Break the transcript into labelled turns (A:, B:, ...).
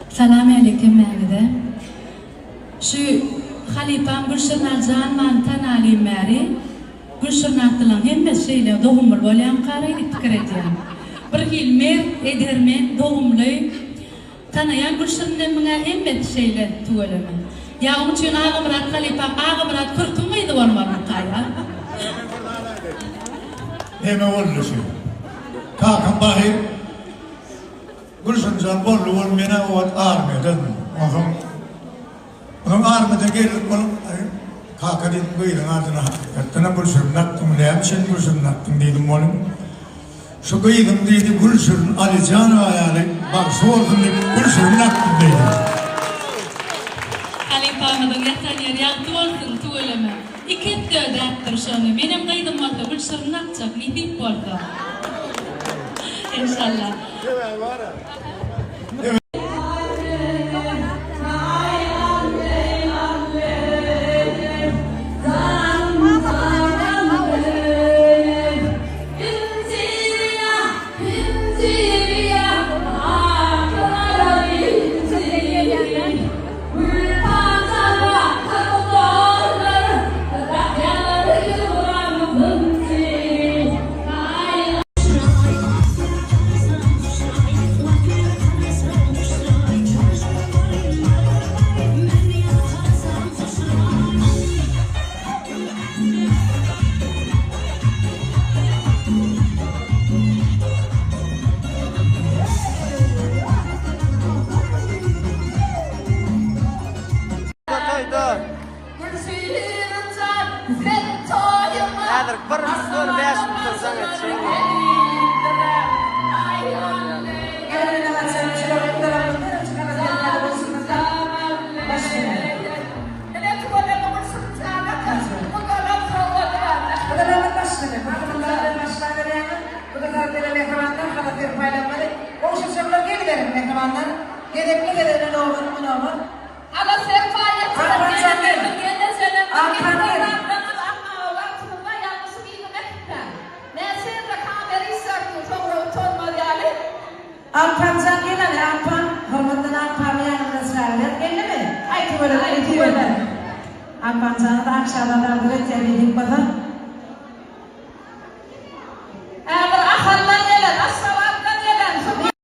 A: Selam aleyküm Mehmet'e. Şu Halifam Gülşirnarcan mantan alim meri Gülşirnartılan hem şeyle doğumlu olan karayı fikir ediyorum. Bir hilmer edermen doğumlu tanıyan Gülşirnarmına hem şeyle tuğulama. Ya onun için ağımrat Halifam ağımrat kurtun mıydı varmarın kaya?
B: Neme oldu şu? Kakam bahir Gülşirnarcan bollu olmayana o armeden. Onun armada gelip onun kakadın kıyılın adına hakikaten Gülşirnartım leyem sen Gülşirnartım dedim oğlum. Şu kıyılın dedi Gülşirn Ali Can ayarı bak sordum dedi Gülşirnartım dedi.
A: Halifam'ın yatan yer yaktı olsun tuğulama. İket döde attır şunu. Benim kıydım oldu Gülşirnartacak nefik oldu. İnşallah.
C: Alpancan gelene Alpan, hormatdan Alpan'ı yanımda sırayla geldi mi? Ay tuvalet, Alpancan'ı da akşamda dardır et, yedik bana.